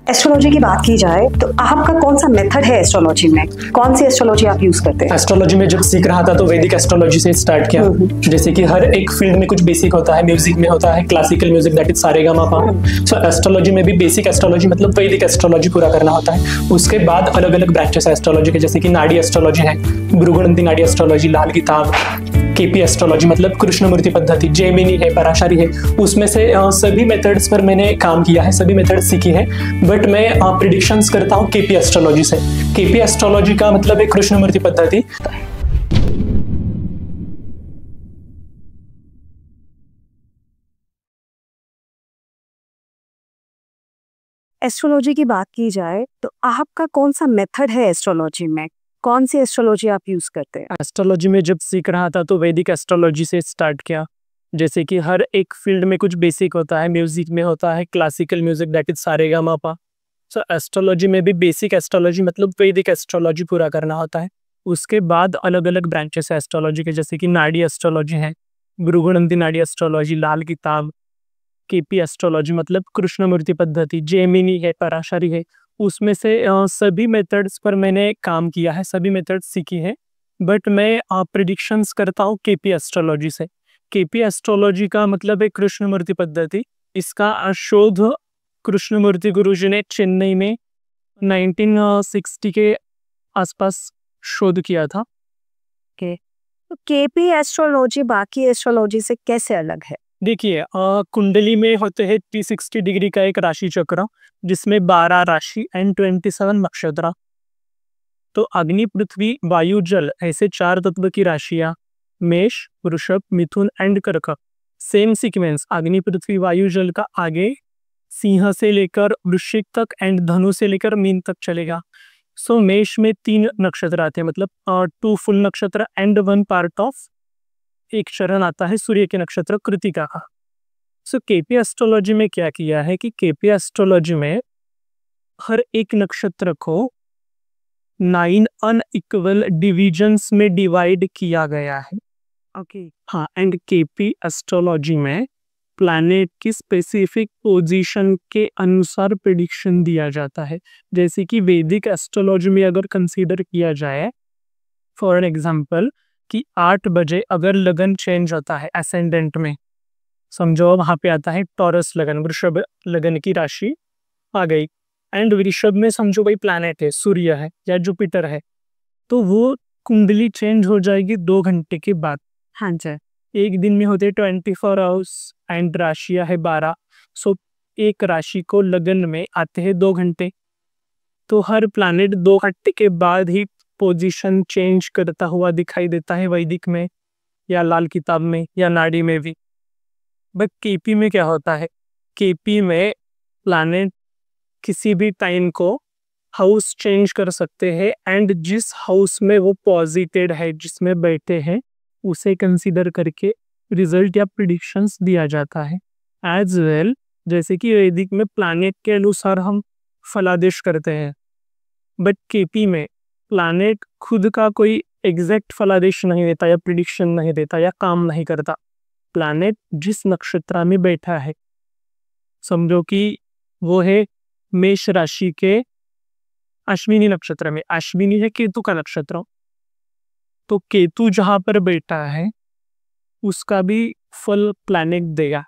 Astrology की बात की जाए तो आपका कौन सा मेथड है एस्ट्रोलॉजी में? कौन सी एस्ट्रोलॉजी आप यूज करते हैं? एस्ट्रोलॉजी में जब सीख रहा था तो वैदिक एस्ट्रोलॉजी से स्टार्ट किया। जैसे कि हर एक फील्ड में कुछ बेसिक होता है, म्यूजिक में होता है क्लासिकल म्यूजिक दैट इज सारेगामापा। सो एस्ट्रोलॉजी में भी बेसिक एस्ट्रोलॉजी मतलब वैदिक एस्ट्रोलॉजी पूरा करना होता है। उसके बाद अलग अलग ब्रांचेस है एस्ट्रोलॉजी के, जैसे कि नाड़ी एस्ट्रोलॉजी है, भृगुनंदी नाड़ी एस्ट्रोलॉजी, लाल किताब, केपी एस्ट्रोलॉजी मतलब कृष्णमूर्ति पद्धति, जेमिनी है, पराशरी है। उसमें से सभी मेथड्स पर मैंने काम किया है, सभी मेथड सीखी है। बट मैं प्रिडिक्शंस करता हूँ केपी एस्ट्रोलॉजी से। केपी एस्ट्रोलॉजी का मतलब है कृष्णमूर्ति पद्धति। एस्ट्रोलॉजी की बात की जाए तो आपका कौन सा मेथड है एस्ट्रोलॉजी में? कौन सी एस्ट्रोलॉजी आप यूज करते हैं? एस्ट्रोलॉजी में जब सीख रहा था तो वैदिक एस्ट्रोलॉजी से स्टार्ट किया। जैसे कि हर एक फील्ड में कुछ बेसिक होता है, म्यूजिक में होता है क्लासिकल म्यूजिक दैट इज सारेगामापा। सो एस्ट्रोलॉजी में भी बेसिक एस्ट्रोलॉजी मतलब वैदिक एस्ट्रोलॉजी पूरा करना होता है। उसके बाद अलग अलग ब्रांचेस है एस्ट्रोलॉजी के, जैसे कि नाड़ी एस्ट्रोलॉजी है, भृगुनंदी नाड़ी एस्ट्रोलॉजी, लाल किताब, केपी एस्ट्रोलॉजी मतलब कृष्णमूर्ति पद्धति, जेमिनी है, पराशरी है। उसमें से सभी मेथड्स पर मैंने काम किया है, सभी मेथड्स सीखी है। बट मैं प्रिडिक्शंस करता हूँ केपी एस्ट्रोलॉजी से। केपी एस्ट्रोलॉजी का मतलब है कृष्णमूर्ति पद्धति। इसका शोध कृष्णमूर्ति गुरुजी ने चेन्नई में 1960 के आसपास शोध किया था। तो केपी एस्ट्रोलॉजी बाकी एस्ट्रोलॉजी से कैसे अलग है? देखिए, कुंडली में होते हैं 360 डिग्री का एक राशि चक्र, जिसमें 12 राशि एंड 27 नक्षत्र। तो अग्नि, पृथ्वी, वायु, जल ऐसे 4 तत्व की राशियां, मेष, वृषभ, मिथुन एंड कर्क। सेम सीक्वेंस अग्नि, पृथ्वी, वायु, जल का आगे सिंह से लेकर वृश्चिक तक एंड धनु से लेकर मीन तक चलेगा। सो मेष में 3 नक्षत्र आते हैं, मतलब 2 फुल नक्षत्र एंड 1 पार्ट ऑफ एक चरण आता है सूर्य के नक्षत्र कृतिका का। सो केपी एस्ट्रोलॉजी में क्या किया है कि केपी एस्ट्रोलॉजी में हर एक नक्षत्र को 9 अनइक्वल डिविजन्स में डिवाइड किया गया है। हाँ, एंड केपी एस्ट्रोलॉजी में प्लैनेट की स्पेसिफिक पोजीशन के अनुसार प्रेडिक्शन दिया जाता है। जैसे कि वैदिक एस्ट्रोलॉजी में अगर कंसीडर किया जाए फॉर एन एग्जांपल कि 8 बजे अगर लगन चेंज होता है एसेंडेंट में, समझो वहां पे आता है टॉरस लगन, वृषभ लगन की राशि आ गई, एंड वृषभ में समझो भाई प्लैनेट है, सूर्य है या जुपिटर है, तो वो कुंडली चेंज हो जाएगी 2 घंटे के बाद। हाँ जी। एक दिन में होते 24 आवर्स एंड राशियां है 12। सो एक राशि को लगन में आते हैं 2 घंटे, तो हर प्लैनेट 2 घंटे के बाद ही पोजीशन चेंज करता हुआ दिखाई देता है वैदिक में या लाल किताब में या नाड़ी में भी। बट केपी में क्या होता है, केपी में प्लैनेट किसी भी टाइम को हाउस चेंज कर सकते हैं एंड जिस हाउस में वो पॉजिटेड है, जिसमें बैठे हैं, उसे कंसीडर करके रिजल्ट या प्रिडिक्शंस दिया जाता है। एज वेल, जैसे कि वैदिक में प्लैनेट के अनुसार हम फलादेश करते हैं, बट केपी में प्लैनेट खुद का कोई एग्जैक्ट फलादेश नहीं देता या प्रिडिक्शन नहीं देता या काम नहीं करता। प्लैनेट जिस नक्षत्र में बैठा है, समझो कि वो है मेष राशि के अश्विनी नक्षत्र में, अश्विनी है केतु का नक्षत्र, तो केतु जहां पर बैठा है उसका भी फल प्लैनेट देगा।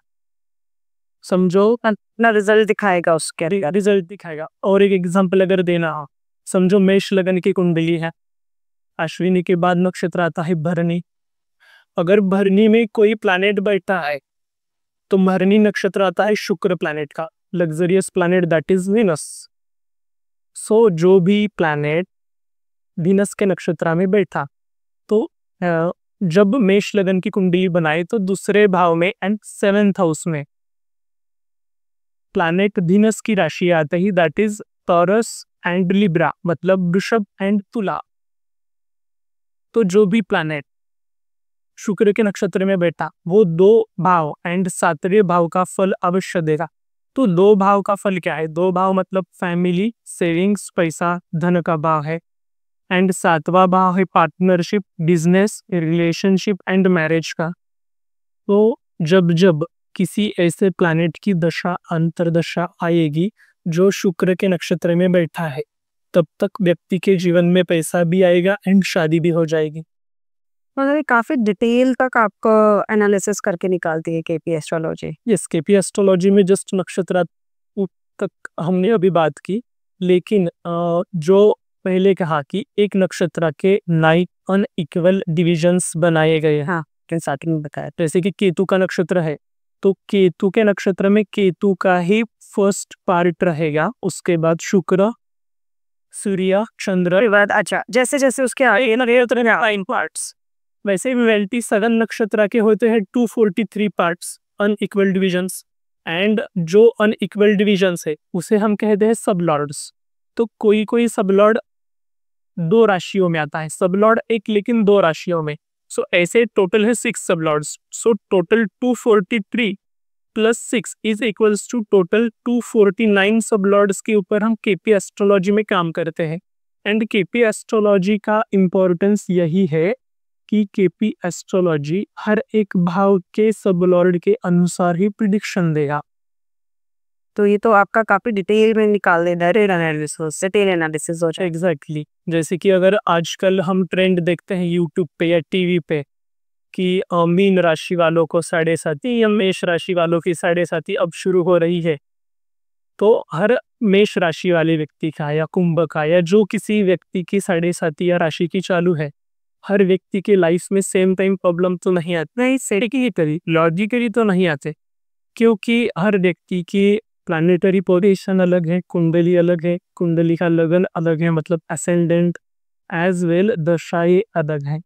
समझो अपना रिजल्ट दिखाएगा, उसके रिजल्ट दिखाएगा। और एक एग्जांपल अगर देना हो, समझो मेष लगन की कुंडली है, अश्विनी के बाद नक्षत्र आता है भरणी। अगर भरणी में कोई प्लैनेट बैठा है तो भरणी नक्षत्र आता है शुक्र प्लैनेट का, luxurious planet that is Venus. So जो भी प्लैनेट वीनस के नक्षत्र में बैठा, तो जब मेष लगन की कुंडली बनाए तो दूसरे भाव में एंड 7th हाउस में प्लैनेट वीनस की राशि आते ही that is Taurus and Libra, मतलब वृषभ एंड तुला। तो जो भी प्लैनेट शुक्र के नक्षत्र में बैठा वो 2 भाव एंड 7वें भाव का फल अवश्य देगा। तो 2 भाव का फल क्या है? 2 भाव मतलब फैमिली, सेविंग्स, पैसा, धन का भाव है, एंड 7वां भाव है partnership, business, relationship and marriage का। तो जब जब किसी ऐसे प्लैनेट की दशा अंतरदशा आएगी जो शुक्र के नक्षत्र में बैठा है तब तक व्यक्ति के जीवन में पैसा भी आएगा एंड शादी भी हो जाएगी। मतलब ये काफी डिटेल तक आपको एनालिसिस करके निकालती है KP astrology. Yes, KP astrology में जस्ट नक्षत्र तक हमने अभी बात की, लेकिन जो पहले कहा कि एक नक्षत्र के 9 अनइक्वल डिविजन्स बनाए गए हैं। हाँ, स्टार्टिंग में बताया। जैसे कि केतु का नक्षत्र है तो केतु के नक्षत्र में केतु का ही फर्स्ट पार्ट रहेगा, उसके बाद शुक्र, सूर्य, चंद्र, उसके बाद अच्छा जैसे जैसे उसके आगे नाइन पार्ट्स। वैसे ही 7 नक्षत्र के होते हैं 243 पार्ट्स अनइक्वल डिविजन्स, एंड जो अनइक्वल डिविजन्स है उसे हम कहते हैं सबलॉर्ड्स। तो कोई कोई सबलॉर्ड 2 राशियों में आता है, सबलॉर्ड एक लेकिन 2 राशियों में। सो ऐसे टोटल है 6 sublords. So total 243 plus 6 is equals to total 249 sublords के ऊपर हम केपी एस्ट्रोलॉजी में काम करते हैं। एंड केपी एस्ट्रोलॉजी का इम्पोर्टेंस यही है कि केपी एस्ट्रोलॉजी हर एक भाव के सबलॉर्ड के अनुसार ही प्रिडिक्शन देगा। तो ये तो आपका काफी डिटेल में निकाल देना, डिटेल एनालिसिस हो जाए। एग्जैक्टली जैसे कि अगर आजकल हम ट्रेंड देखते हैं यूट्यूब पे या टीवी पे कि मीन राशि वालों को 7.5 या मेष राशि वालों की 7.5 अब शुरू हो रही है, तो हर मेष राशि वाले व्यक्ति का या कुंभ का या जो किसी व्यक्ति की 7.5 या राशि की चालू है, हर व्यक्ति के लाइफ में सेम टाइम प्रॉब्लम तो नहीं आती, नहीं सेटिकली लॉजिकली तो नहीं आते, क्योंकि हर व्यक्ति की प्लानिटरी पोजीशन अलग है, कुंडली अलग है, कुंडली का लगन अलग है, मतलब असेंडेंट एज वेल दशाएं अलग है।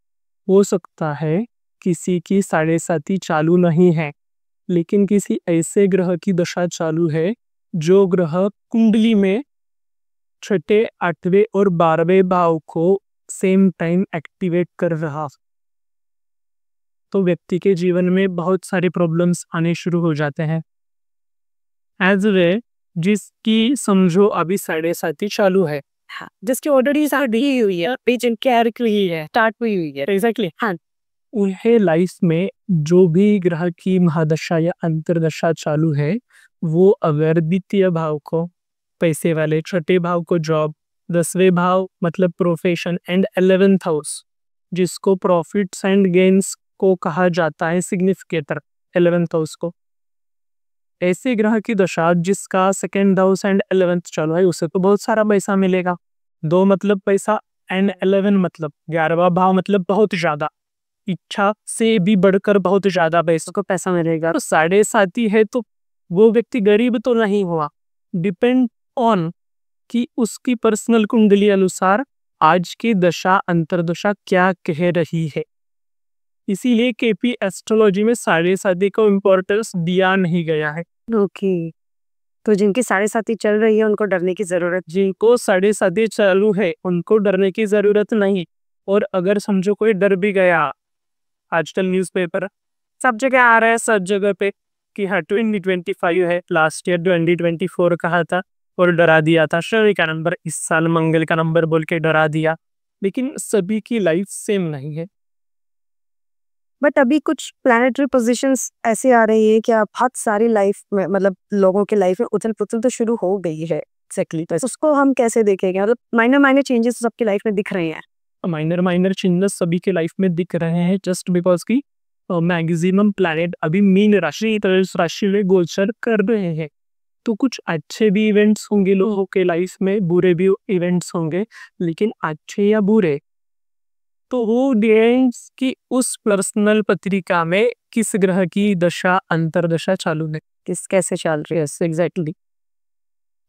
हो सकता है किसी की 7.5 चालू नहीं है, लेकिन किसी ऐसे ग्रह की दशा चालू है जो ग्रह कुंडली में 6, 8वें और 12वें भाव को सेम टाइम एक्टिवेट कर रहा, तो व्यक्ति के जीवन में बहुत सारे प्रॉब्लम्स आने शुरू हो जाते हैं। एज वे जिसकी समझो अभी 7.5 चालू है, हाँ, जिसकी ऑलरेडी शादी हुई है, पेजेंट कैर हुई है, स्टार्ट हुई है। एग्जैक्टली हाँ, उन्हें लाइफ में जो भी ग्रह की महादशा या अंतरदशा चालू है, वो अगर द्वितीय भाव को पैसे वाले, 6ठे भाव को जॉब, 10वें भाव मतलब प्रोफेशन एंड 11th हाउस जिसको प्रॉफिट्स एंड गेन्स को कहा जाता है सिग्निफिकेटर 11th हाउस को, ऐसे ग्रह की दशा जिसका 2nd हाउस एंड 11th चालू है, उसे तो बहुत सारा पैसा मिलेगा। 2 मतलब पैसा एंड 11 मतलब 11वां भाव मतलब बहुत ज्यादा, इच्छा से भी बढ़कर बहुत ज्यादा पैसा उसको पैसा मिलेगा। तो 7.5 है तो वो व्यक्ति गरीब तो नहीं हुआ, डिपेंड ऑन कि उसकी पर्सनल कुंडली अनुसार आज की दशा अंतरदशा क्या कह रही है। इसीलिए केपी एस्ट्रोलॉजी में 7.5 को इम्पोर्टेंस दिया नहीं गया है। ओके, तो जिनकी 7.5 चल रही है उनको डरने की जरूरत। जिनको 7.5 चालू है उनको डरने की जरूरत नहीं, और अगर समझो कोई डर भी गया, आजकल न्यूज़पेपर सब जगह आ रहा है, सब जगह पे कि हाँ 2025 है, लास्ट ईयर 2024 कहा था और डरा दिया था, शनि का नंबर इस साल मंगल का नंबर बोल के डरा दिया, लेकिन सभी की लाइफ सेम नहीं है। बट अभी कुछ प्लानिटरी पोजीशंस ऐसे आ रही है कि आप बहुत सारी लाइफ में, मतलब लोगों के लाइफ में उथल पुथल तो शुरू हो गई है। एक्जैक्टली, तो उसको हम कैसे देखेंगे? मतलब माइनर चेंजेस सबकी लाइफ में दिख रहे हैं। माइनर चेंजेस सभी के लाइफ में दिख रहे हैं, जस्ट बिकॉज की मैक्सिमम प्लैनेट अभी मीन राशि राशि में गोचर कर रहे हैं, तो कुछ अच्छे भी इवेंट्स होंगे लोगों के लाइफ में, बुरे भी इवेंट्स होंगे, लेकिन अच्छे या बुरे तो वो डिपेंड्स कि उस पर्सनल पत्रिका में किस ग्रह की दशा अंतरदशा चालू है, किस कैसे चल रही है। एग्जैक्टली।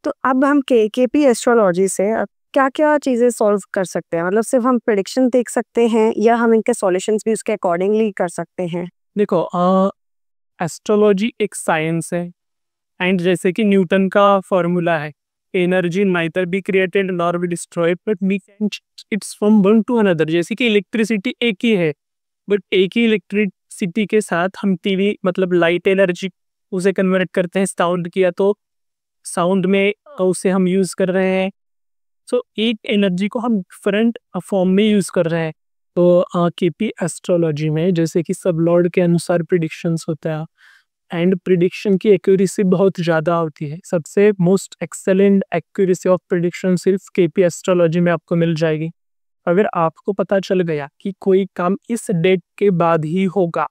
तो अब हम केपी एस्ट्रोलॉजी से क्या क्या चीजें सॉल्व कर सकते हैं? मतलब सिर्फ हम प्रेडिक्शन देख सकते हैं या हम इनके सॉल्यूशंस भी उसके अकॉर्डिंगली कर सकते हैं? देखो, एस्ट्रोलॉजी एक साइंस है, एंड जैसे कि न्यूटन का फॉर्मूला है, energy neither be created nor be destroyed but we can its from one to another. जैसे कि इलेक्ट्रिसिटी एक ही है, बट एक ही इलेक्ट्रिसिटी के साथ हम टीवी मतलब लाइट एनर्जी उसे कन्वर्ट करते हैं, साउंड किया तो साउंड में उसे हम यूज कर रहे हैं। सो एक एनर्जी को हम डिफरेंट फॉर्म में यूज कर रहे हैं। तो केपी एस्ट्रोलॉजी में जैसे कि सब लॉर्ड के अनुसार प्रिडिक्शंस होता है, एंड प्रिडिक्शन की एक्यूरेसी बहुत ज़्यादा होती है। सबसे most excellent accuracy of prediction सिर्फ केपी एस्ट्रोलॉजी में आपको मिल जाएगी। अगर आपको पता चल गया कि कोई काम इस डेट के बाद ही होगा,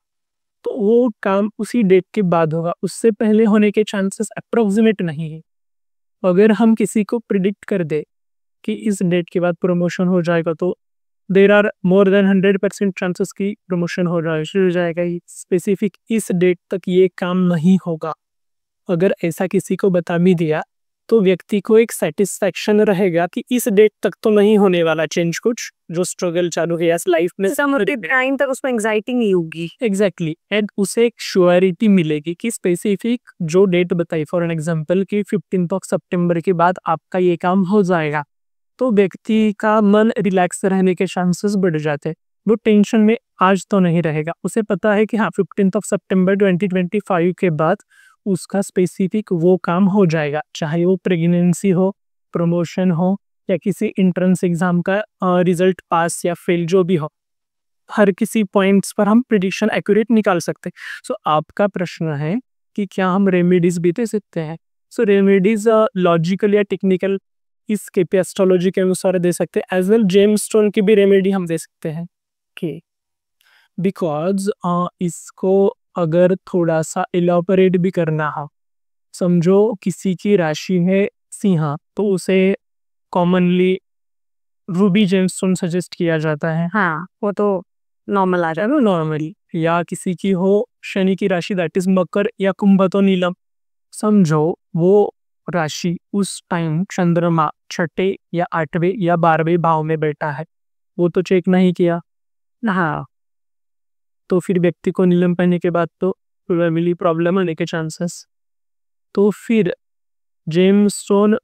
तो वो काम उसी डेट के बाद होगा, उससे पहले होने के चांसेस अप्रोक्सीमेट नहीं है। अगर हम किसी को प्रिडिक्ट कर दे कि इस डेट के बाद प्रमोशन हो जाएगा, तो there are more than 100% chances की प्रमोशन हो जाएगा। स्पेसिफिक इस डेट तक ये काम नहीं होगा। अगर ऐसा किसी को बता भी दिया, तो व्यक्ति को एक सेटिस्फैक्शन रहेगा कि इस डेट तक तो नहीं होने वाला चेंज, कुछ जो स्ट्रगल चालू है लाइफ में टाइम तक उसमें एंग्जाइटी नहीं होगी। एग्जैक्टली एंड उसे एक श्योरिटी मिलेगी कि स्पेसिफिक जो डेट बताई, फॉर एन एग्जांपल कि 15 सितंबर के बाद आपका ये काम हो जाएगा, तो व्यक्ति का मन रिलैक्स रहने के चांसेस बढ़ जाते हैं। वो टेंशन में आज तो नहीं रहेगा। उसे पता है कि हाँ 15 सितंबर 2025 के बाद उसका स्पेसिफिक वो काम हो जाएगा, चाहे वो प्रेगनेंसी हो, प्रमोशन हो, या किसी इंट्रेंस एग्जाम का रिजल्ट पास या फेल जो भी हो। हर किसी पॉइंट्स पर हम प्रिडिक्शन एक्यूरेट निकाल सकते हैं। सो आपका प्रश्न है कि क्या हम रेमेडीज भी दे सकते हैं? सो रेमेडीज लॉजिकल या टेक्निकल इस केपी एस्ट्रोलॉजी के अनुसार दे सकते हैं, एज वेल जेम्स स्टोन की भी रेमेडी हम दे सकते हैं कि बिकॉज इसको अगर थोड़ा सा इलाबोरेट भी करना हो, समझो किसी की राशि है सिंह, तो उसे कॉमनली रूबी जेम्सस्टोन सजेस्ट किया जाता है। हाँ, वो तो नॉर्मल आ जाएगा नॉर्मली। या किसी की हो शनि की राशि दैट इज मकर या कुंभ, तो नीलम। समझो वो राशि उस टाइम चंद्रमा 6 या 8वें या 12वें भाव में बैठा है, वो तो चेक नहीं किया। हाँ, तो फिर व्यक्ति को नीलम पहनने के बाद तो फैमिली प्रॉब्लम होने के चांसेस। तो फिर जेम्सस्टोन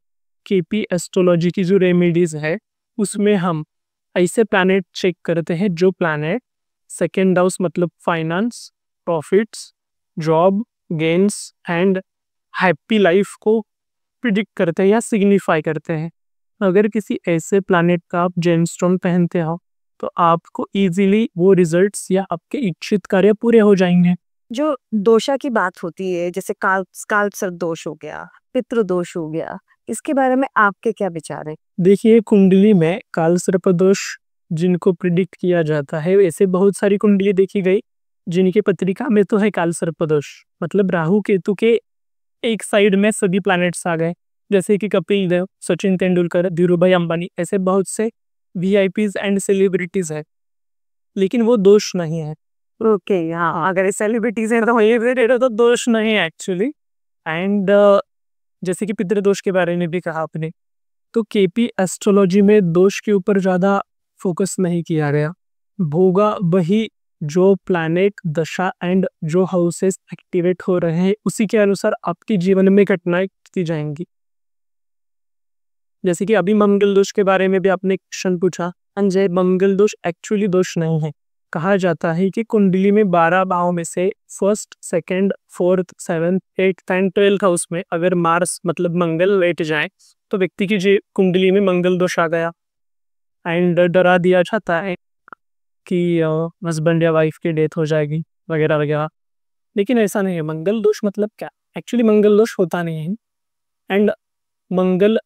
केपी एस्ट्रोलॉजी की जो रेमेडीज है, उसमें हम ऐसे प्लैनेट चेक करते हैं जो प्लैनेट सेकेंड हाउस मतलब finance, profits, job, gains and happy life को प्रिडिक्ट करते हैं या सिग्निफाई करते हैं। अगर किसी ऐसे प्लैनेट का आप जेमस्टोन पहनते हो, तो आपको इजीली वो रिजल्ट्स या आपके इच्छित कार्य पूरे हो जाएंगे। जो दोषा की बात होती है, जैसे काल सर्प दोष हो गया, पितृ दोष हो गया, इसके बारे में आपके क्या विचार है? देखिए, कुंडली में काल सर्प दोष जिनको प्रिडिक्ट किया जाता है, वैसे बहुत सारी कुंडली देखी गई जिनकी पत्रिका में तो है काल सर्प दोष, मतलब राहु केतु के एक साइड में सभी प्लैनेट्स आ गए, जैसे कि कपिल देव, सचिन तेंदुलकर, धीरूभाई अंबानी, ऐसे बहुत से वीआईपीज एंड सेलिब्रिटीज है, लेकिन वो दोष नहीं है। ओके, हाँ, अगर सेलिब्रिटीज है तो ये तो दोष नहीं है एक्चुअली। एंड जैसे कि पितृदोष के बारे में भी कहा आपने, तो केपी एस्ट्रोलॉजी में दोष के ऊपर ज़्यादा फोकस नहीं किया गया। होगा वही जो प्लैनेट दशा एंड जो हाउसेस एक्टिवेट हो रहे हैं, उसी के अनुसार आपके जीवन में घटनाएं घटती जाएंगी। जैसे कि अभी मंगल दोष के बारे में भी आपने क्वेश्चन पूछा। अंजय, मंगल दोष एक्चुअली दोष नहीं है। कहा जाता है कि कुंडली में 12 भाव में से first, second, fourth, 7th, 8th and 12th house में अगर मार्स मतलब मंगल बैठ जाए, तो व्यक्ति की कुंडली में मंगल दोष आ गया। एंड डरा दिया जाता है कि हस्बैंड या वाइफ की डेथ हो जाएगी वगैरह वगैरह, लेकिन ऐसा नहीं है। मंगल दोष मतलब क्या? एक्चुअली मंगल दोष होता नहीं है। एंड मंगल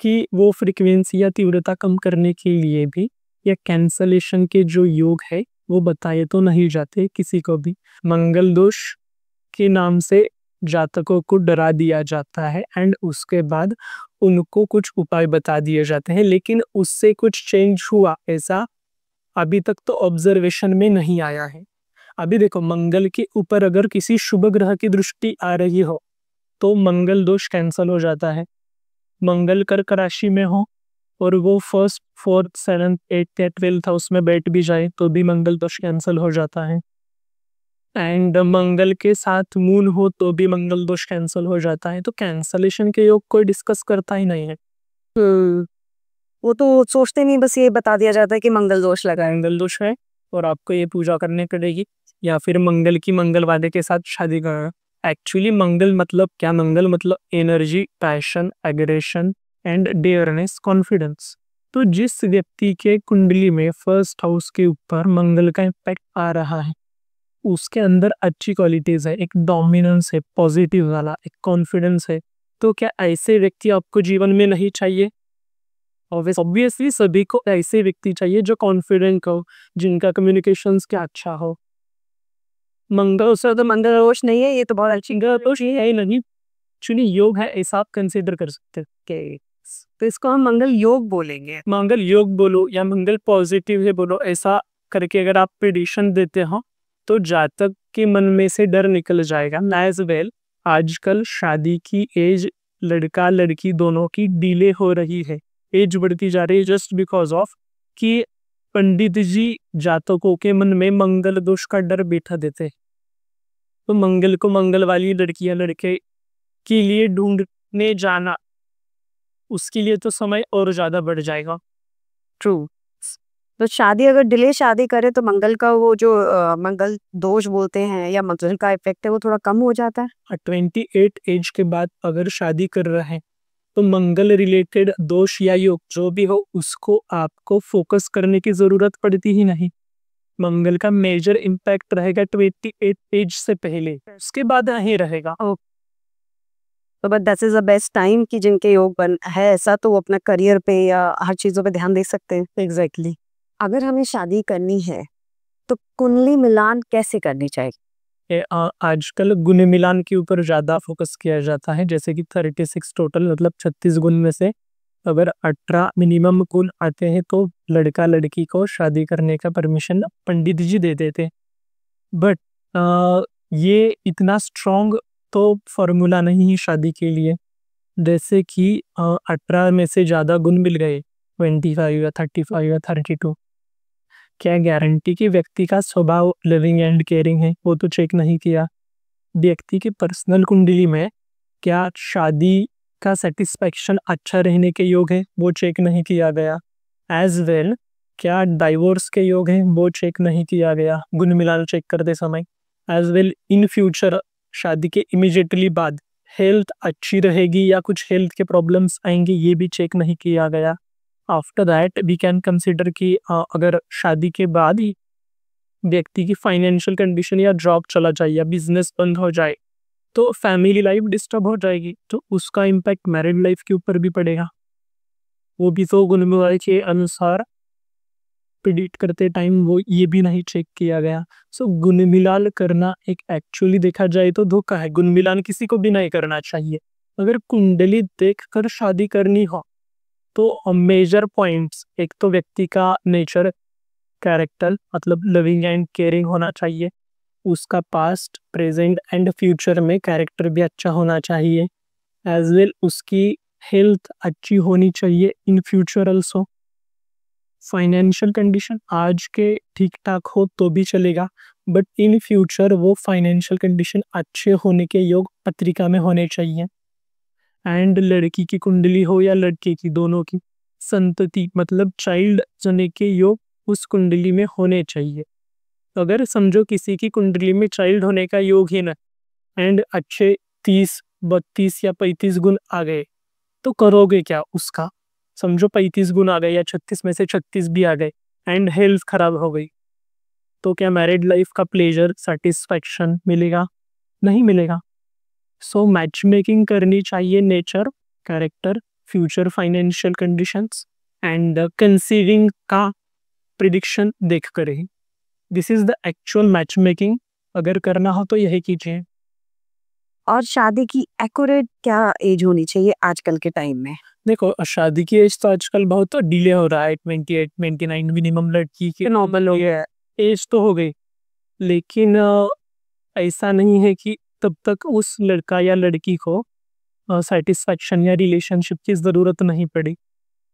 की वो फ्रीक्वेंसी या तीव्रता कम करने के लिए भी या कैंसलेशन के जो योग है वो बताए तो नहीं जाते किसी को भी। मंगल दोष के नाम से जातकों को डरा दिया जाता है एंड उसके बाद उनको कुछ उपाय बता दिए जाते हैं, लेकिन उससे कुछ चेंज हुआ ऐसा अभी तक तो ऑब्जर्वेशन में नहीं आया है। अभी देखो, मंगल के ऊपर अगर किसी शुभ ग्रह की दृष्टि आ रही हो तो मंगल दोष कैंसल हो जाता है। मंगल कर्क राशि में हो और वो फर्स्ट, फोर्थ, 7th, 8th या 12th हाउस में बैठ भी जाए तो भी मंगल दोष कैंसल हो जाता है। एंड मंगल के साथ मून हो तो भी मंगल दोष कैंसल हो जाता है। तो कैंसलेशन के योग कोई डिस्कस करता ही नहीं है। वो तो सोचते नहीं, बस ये बता दिया जाता है कि मंगल दोष लगा है। मंगल दोष है और आपको ये पूजा करनी पड़ेगी, या फिर मंगल की मंगल वाले के साथ शादी करना। एक्चुअली मंगल मतलब क्या? मंगल मतलब energy, passion, aggression and dearness, confidence. तो जिस व्यक्ति के कुंडली में फर्स्ट हाउस के ऊपर मंगल का इम्पैक्ट आ रहा है, उसके अंदर अच्छी क्वालिटीज है, एक डोमिनेंस है, पॉजिटिव वाला, एक कॉन्फिडेंस है, तो क्या ऐसे व्यक्ति आपको जीवन में नहीं चाहिए? ऑब्वियसली सभी को ऐसे व्यक्ति चाहिए जो कॉन्फिडेंट हो, जिनका कम्युनिकेशंस क्या अच्छा हो। मंगल से तो मंगल दोष नहीं है, ये तो बहुत अच्छी मंगल दोष ये है ही नहीं, चुनी योग है, ऐसा आप कंसिडर कर सकते हैं। के तो इसको हम मंगल योग बोलेंगे। मंगल योग बोलो या मंगल पॉजिटिव है बोलो, ऐसा करके अगर आप प्रेडिक्शन देते हो तो जातक के मन में से डर निकल जाएगा। एज वेल आजकल शादी की एज लड़का लड़की दोनों की डिले हो रही है, एज बढ़ती जा रही है जस्ट बिकॉज ऑफ कि पंडित जी जातकों के मन में मंगल दोष का डर बैठा देते हैं। तो मंगल को मंगल वाली लड़कियां लड़के के लिए ढूंढने जाना, उसके लिए तो समय और ज्यादा बढ़ जाएगा। ट्रू। तो शादी अगर डिले शादी करे तो मंगल का वो जो मंगल दोष बोलते हैं या मंगल का इफेक्ट है वो थोड़ा कम हो जाता है। 28 एज के बाद अगर शादी कर रहे हैं तो मंगल रिलेटेड दोष या योग जो भी हो उसको आपको फोकस करने की जरूरत पड़ती ही नहीं। मंगल का मेजर इम्पैक्ट रहेगा 28 एज से पहले, उसके बाद नहीं रहेगा। तो but that is the best time कि जिनके योग बन है ऐसा तो वो अपना करियर पे या हर चीजों पे ध्यान दे सकते हैं। एग्जैक्टली। अगर हमें शादी करनी है तो कुंडली मिलान कैसे करनी चाहिए? आजकल गुण मिलान के ऊपर ज्यादा फोकस किया जाता है, जैसे कि 36 टोटल मतलब 36 गुण में से अगर 18 मिनिमम गुण आते हैं तो लड़का लड़की को शादी करने का परमिशन पंडित जी दे देते। बट ये इतना स्ट्रॉन्ग तो फॉर्मूला नहीं है शादी के लिए। जैसे कि 18 में से ज़्यादा गुण मिल गए, 25 या 35 या 32, क्या गारंटी कि व्यक्ति का स्वभाव लिविंग एंड केयरिंग है? वो तो चेक नहीं किया। व्यक्ति की पर्सनल कुंडली में क्या शादी का सेटिस्फैक्शन अच्छा रहने के योग है? वो चेक नहीं किया गया। एज वेल क्या डाइवोर्स के योग है? वो चेक नहीं किया गया गुण मिलान चेक करते समय। एज वेल इन फ्यूचर शादी के इमिजिएटली बाद हेल्थ अच्छी रहेगी या कुछ हेल्थ के प्रॉब्लम्स आएंगे, ये भी चेक नहीं किया गया। After that we can consider कि अगर शादी के बाद ही व्यक्ति की फाइनेंशियल कंडीशन या जॉब चला जाए या बिजनेस बंद हो जाए तो फैमिली लाइफ डिस्टर्ब हो जाएगी, तो उसका इम्पैक्ट मैरिड लाइफ के ऊपर भी पड़ेगा। वो भी तो गुण मिलान के अनुसार प्रिडिक्ट करते टाइम वो ये भी नहीं चेक किया गया। सो गुण मिलान करना एक एक्चुअली देखा जाए तो धोखा है। गुण मिलान किसी को भी नहीं करना चाहिए। अगर कुंडली देखकर शादी करनी हो तो मेजर पॉइंट्स, एक तो व्यक्ति का नेचर, कैरेक्टर मतलब लिविंग एंड केयरिंग होना चाहिए, उसका पास्ट प्रेजेंट एंड फ्यूचर में कैरेक्टर भी अच्छा होना चाहिए। एज वेल उसकी हेल्थ अच्छी होनी चाहिए in future also. Financial condition आज के ठीक ठाक हो तो भी चलेगा, बट इन फ्यूचर वो फाइनेंशियल कंडीशन अच्छे होने के योग पत्रिका में होने चाहिए। एंड लड़की की कुंडली हो या लड़के की, दोनों की संतति मतलब चाइल्ड जने के योग उस कुंडली में होने चाहिए। अगर समझो किसी की कुंडली में चाइल्ड होने का योग ही ना एंड अच्छे 30, 32 या 35 गुण आ गए तो करोगे क्या उसका? समझो 35 गुण आ गए या 36 में से 36 भी आ गए एंड हेल्थ खराब हो गई, तो क्या मैरिड लाइफ का प्लेजर सेटिस्फैक्शन मिलेगा? नहीं मिलेगा। सो मैच मेकिंग करनी चाहिए nature, character, future financial conditions and conceiving का प्रिडिक्शन देख कर ही। This is the actual match making. अगर करना हो तो यही कीजिए। और शादी की एक्यूरेट क्या एज होनी चाहिए आजकल के टाइम में? देखो शादी की एज तो आजकल बहुत डिले हो रहा है, 28 29 मिनिमम लड़की की नॉर्मल हो गया है, एज तो हो गई। लेकिन ऐसा नहीं है कि तब तक उस लड़का या लड़की को सेटिस्फैक्शन या रिलेशनशिप की ज़रूरत नहीं पड़ी।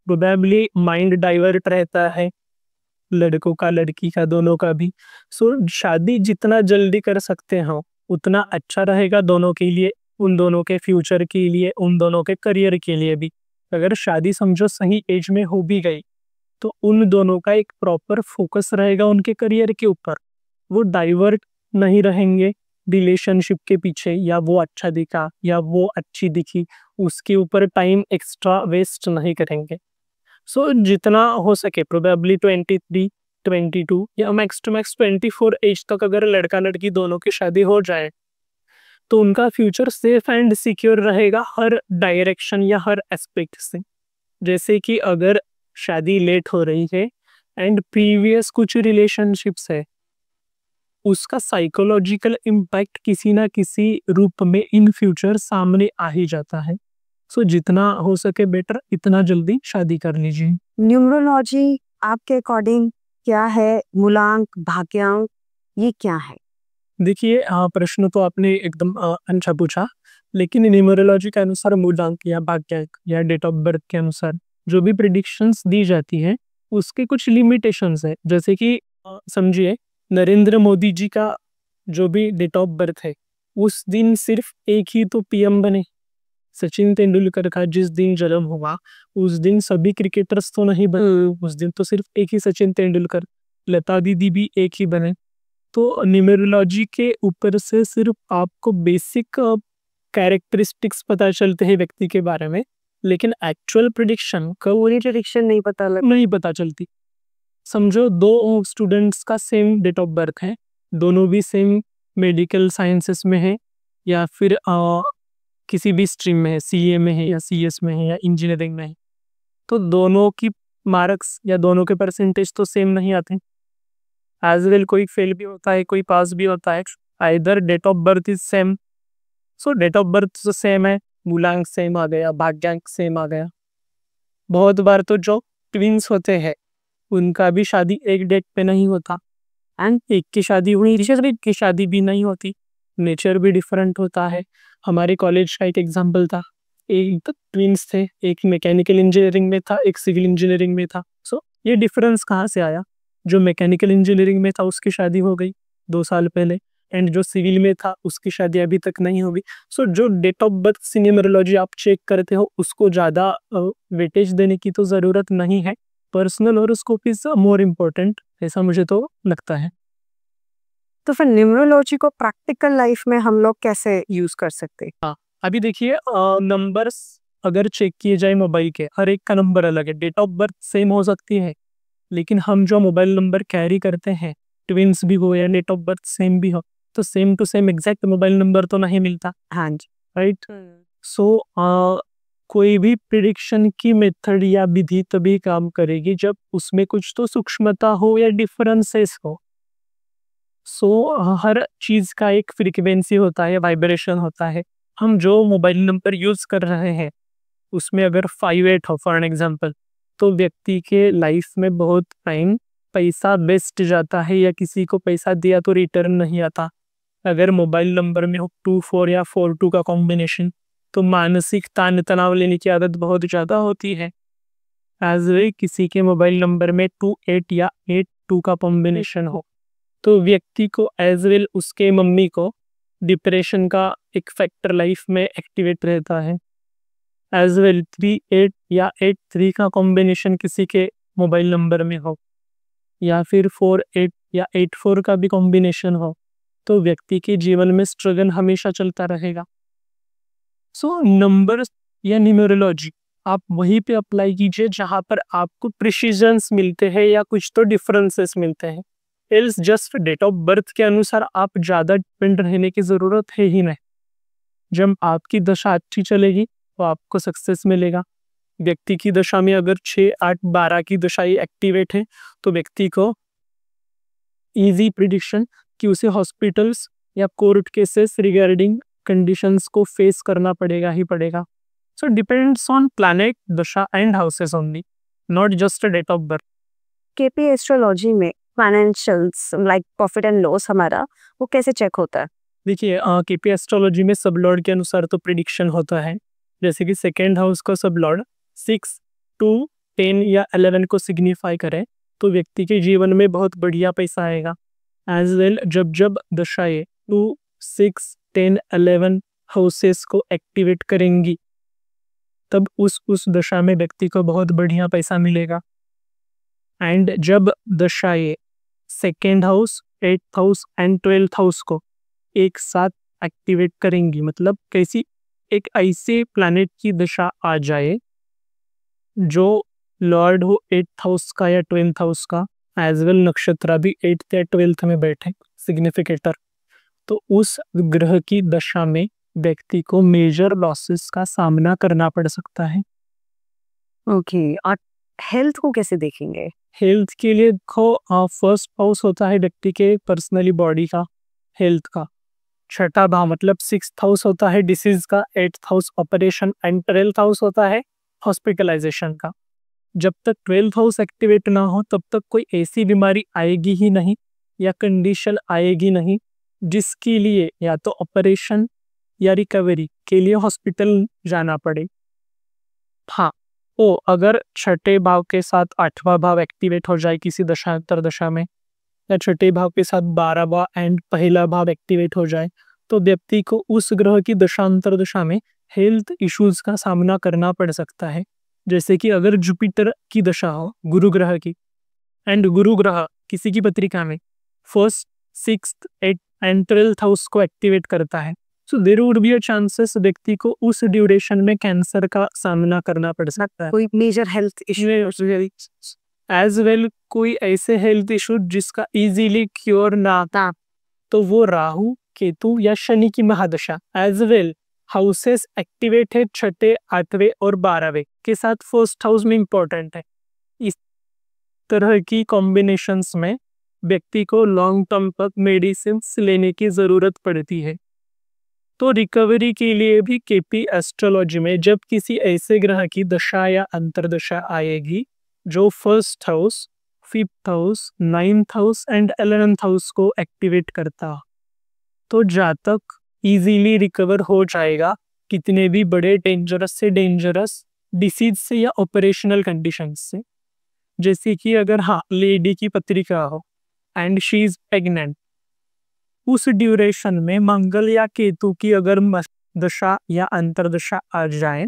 प्रोबेबली माइंड डाइवर्ट रहता है, लड़कों का लड़की का दोनों का भी। सो शादी जितना जल्दी कर सकते हो उतना अच्छा रहेगा दोनों के लिए, उन दोनों के फ्यूचर के लिए, उन दोनों के करियर के लिए भी। अगर शादी समझो सही एज में हो भी गई तो उन दोनों का एक प्रॉपर फोकस रहेगा उनके करियर के ऊपर। वो डाइवर्ट नहीं रहेंगे रिलेशनशिप के पीछे, या वो अच्छा दिखा या वो अच्छी दिखी उसके ऊपर टाइम एक्स्ट्रा वेस्ट नहीं करेंगे। सो जितना हो सके प्रोबेबली 23 22 या मैक्स टू मैक्स 24 एज तक अगर लड़का लड़की दोनों की शादी हो जाए तो उनका फ्यूचर सेफ एंड सिक्योर रहेगा हर डायरेक्शन या हर एस्पेक्ट से। जैसे कि अगर शादी लेट हो रही है एंड प्रीवियस कुछ रिलेशनशिप्स है, उसका साइकोलॉजिकल इम्पैक्ट किसी ना किसी रूप में इन फ्यूचर सामने आ ही जाता है। सो जितना हो सके बेटर इतना जल्दी शादी कर लीजिए। न्यूमरोलॉजी आपके अकॉर्डिंग क्या है? मूलांक, भाग्यांक, ये क्या है? देखिए प्रश्न तो आपने एकदम अच्छा पूछा, लेकिन न्यूमरोलॉजी के अनुसार मूलांक या भाग्यांक या डेट ऑफ बर्थ के अनुसार जो भी प्रिडिक्शंस दी जाती है उसके कुछ लिमिटेशंस है। जैसे कि समझिए नरेंद्र मोदी जी का जो भी डेट ऑफ बर्थ है उस दिन सिर्फ एक ही तो पीएम बने। सचिन तेंदुलकर का जिस दिन जन्म हुआ उस दिन सभी क्रिकेटर्स तो नहीं बने, उस दिन तो सिर्फ एक ही सचिन तेंदुलकर, लता दीदी भी एक ही बने। तो न्यूमरोलॉजी के ऊपर से सिर्फ आपको बेसिक कैरेक्टरिस्टिक्स पता चलते हैं व्यक्ति के बारे में, लेकिन एक्चुअल प्रिडिक्शन का पूरी प्रेडिक्शन नहीं पता नहीं पता चलती। समझो दो स्टूडेंट्स का सेम डेट ऑफ बर्थ है, दोनों भी सेम मेडिकल साइंसेस में है या फिर किसी भी स्ट्रीम में है, सीए में है या सीएस में है या इंजीनियरिंग में है, तो दोनों की मार्क्स या दोनों के परसेंटेज तो सेम नहीं आते। एज वेल कोई फेल भी होता है, कोई पास भी होता है। Either date of birth is same, so date of birth तो सेम है, मूलांक सेम आ गया, भाग्यांक सेम आ गया। बहुत बार तो जो ट्विंस होते हैं उनका भी शादी एक डेट पे नहीं होता, एंड एक की शादी हुई दूसरे की शादी भी नहीं होती, नेचर भी डिफरेंट होता है। हमारे कॉलेज का एक एग्जाम्पल था, एक तो ट्विंस थे, एक मैकेनिकल इंजीनियरिंग में था, एक सिविल इंजीनियरिंग में था। सो ये डिफरेंस कहाँ से आया? जो मैकेनिकल इंजीनियरिंग में था उसकी शादी हो गई 2 साल पहले, एंड जो सिविल में था उसकी शादी अभी तक नहीं होगी। सो जो डेट ऑफ बर्थ से न्यूमरोलॉजी आप चेक करते हो उसको ज़्यादा वेटेज देने की तो ज़रूरत नहीं है। Personal horoscope is more important, ऐसा मुझे तो लगता है। तो फिर न्यूमरोलॉजी को प्रैक्टिकल लाइफ में हम लोग कैसे यूज कर सकते हैं? अभी देखिए नंबर्स अगर चेक किए जाए मोबाइल के, हर एक का नंबर अलग है। डेट ऑफ बर्थ सेम हो सकती है, लेकिन हम जो मोबाइल नंबर कैरी करते हैं, ट्विंस भी हो या डेट ऑफ बर्थ सेम भी हो, तो same to same exact mobile number तो नहीं मिलता। हाँ जी। राइट। सो कोई भी प्रिडिक्शन की मेथड या विधि तभी काम करेगी जब उसमें कुछ तो सूक्ष्मता हो या डिफरेंसेस हो। सो हर चीज का एक फ्रीक्वेंसी होता है, वाइब्रेशन होता है। हम जो मोबाइल नंबर यूज कर रहे हैं उसमें अगर 58 हो फॉर एन एग्जाम्पल, तो व्यक्ति के लाइफ में बहुत टाइम पैसा वेस्ट जाता है या किसी को पैसा दिया तो रिटर्न नहीं आता। अगर मोबाइल नंबर में हो 24 या 42 का कॉम्बिनेशन, तो मानसिक तान तनाव लेने की आदत बहुत ज़्यादा होती है। एज वे किसी के मोबाइल नंबर में 28 या 82 का कॉम्बिनेशन हो, तो व्यक्ति को एज वेल उसके मम्मी को डिप्रेशन का एक फैक्टर लाइफ में एक्टिवेट रहता है। एज वेल 38 या 83 का कॉम्बिनेशन किसी के मोबाइल नंबर में हो या फिर 48 या 84 का भी कॉम्बिनेशन हो, तो व्यक्ति के जीवन में स्ट्रगल हमेशा चलता रहेगा। सो नंबर्स या न्यूमरोलॉजी आप वहीं पे अप्लाई कीजिए जहाँ पर आपको प्रिसीजन्स मिलते हैं या कुछ तो डिफरेंसेस मिलते हैं। Else just date of birth के अनुसार आप ज़्यादा डिपेंड रहने की ज़रूरत है ही नहीं। जब आपकी दशा अच्छी चलेगी तो आपको सक्सेस मिलेगा। व्यक्ति की दशा में अगर 6, 8, 12 की दशाएं एक्टिवेट है तो व्यक्ति को इजी प्रिडिक्शन कि उसे हॉस्पिटल्स या कोर्ट केसेस रिगार्डिंग कंडीशंस को फेस करना पड़ेगा ही पड़ेगा। So depends on planet, dasha and houses only, not just a date of birth. KP astrology में financials like profit and loss हमारा वो कैसे चेक होता है? देखिए केपी एस्ट्रोलॉजी में सब लॉर्ड के अनुसार तो प्रिडिक्शन होता है। जैसे कि सेकेंड हाउस का सब लॉर्ड 6, 2, 10 या 11 को सिग्निफाई करे तो व्यक्ति के जीवन में बहुत बढ़िया पैसा आएगा। एज वेल जब जब दशाएं 2, 6, 10, 11 हाउसेस को एक्टिवेट करेंगी तब उस दशा में व्यक्ति को बहुत बढ़िया पैसा मिलेगा। एंड जब दशाएं second house, 8th house and 12th house को एक साथ एक्टिवेट करेंगी, मतलब कैसी एक ऐसे प्लैनेट की दशा आ जाए जो लॉर्ड हो 8th हाउस का या 12th हाउस का, एज वेल नक्षत्र भी 8th या 12th में बैठे सिग्निफिकेटर, तो उस ग्रह की दशा में व्यक्ति को मेजर लॉसेस का सामना करना पड़ सकता है। ओके, और हेल्थ को कैसे देखेंगे? हेल्थ के लिए देखो, फर्स्ट हाउस होता है व्यक्ति के पर्सनली बॉडी का, हेल्थ का। छठा भाव मतलब 6th हाउस होता है डिसीज का, 8th house operation and 12th house होता है हॉस्पिटलाइजेशन का। जब तक 12th हाउस एक्टिवेट ना हो तब तक कोई ऐसी बीमारी आएगी ही नहीं या कंडीशन आएगी नहीं जिसके लिए या तो ऑपरेशन या रिकवरी के लिए हॉस्पिटल जाना पड़े। हाँ, तो अगर छठे भाव के साथ 8वां भाव एक्टिवेट हो जाए किसी दशा अंतरदशा में, या छठे भाव के साथ 12वां एंड पहला भाव एक्टिवेट हो जाए, तो व्यक्ति को उस ग्रह की दशा अंतरदशा में हेल्थ इश्यूज का सामना करना पड़ सकता है। जैसे कि अगर जुपिटर की दशा हो गुरु ग्रह की, एंड गुरु ग्रह किसी की पत्रिका में 1st, 6th, 8th and 12th house को एक्टिवेट करता है, so there would be a chances व्यक्ति को उस ड्यूरेशन में कैंसर का सामना करना पड़ सकता है। कोई major health issue? As well कोई ऐसे हेल्थ इशू जिसका इजीली क्योर ना था, तो वो राहु, केतु या शनि की महादशा। एज वेल हाउसेस एक्टिवेट है छठे, 8वें और 12वें के साथ, फर्स्ट हाउस में इंपॉर्टेंट है। इस तरह की कॉम्बिनेशंस में व्यक्ति को लॉन्ग टर्म तक मेडिसिन लेने की जरूरत पड़ती है। तो रिकवरी के लिए भी केपी एस्ट्रोलॉजी में जब किसी ऐसे ग्रह की दशा या अंतरदशा आएगी जो 1st house, 5th house, 9th house and 11th house को एक्टिवेट करता, तो जातक इजीली रिकवर हो जाएगा कितने भी बड़े डेंजरस से डेंजरस डिसीज से या ऑपरेशनल कंडीशंस से। जैसे कि अगर लेडी की पत्रिका हो एंड शी इज प्रेग्नेंट, उस ड्यूरेशन में मंगल या केतु की अगर दशा या अंतरदशा आ जाए,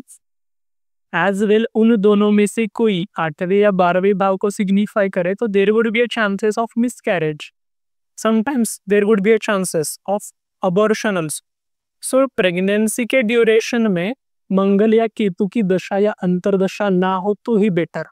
एज वेल उन दोनों में से कोई 8वें या 12वें भाव को सिग्निफाई करे, तो there would be a chances of miscarriage, sometimes there would be a chances of abortion also. So pregnancy के ड्यूरेशन में मंगल या केतु की दशा या अंतरदशा ना हो तो ही बेटर।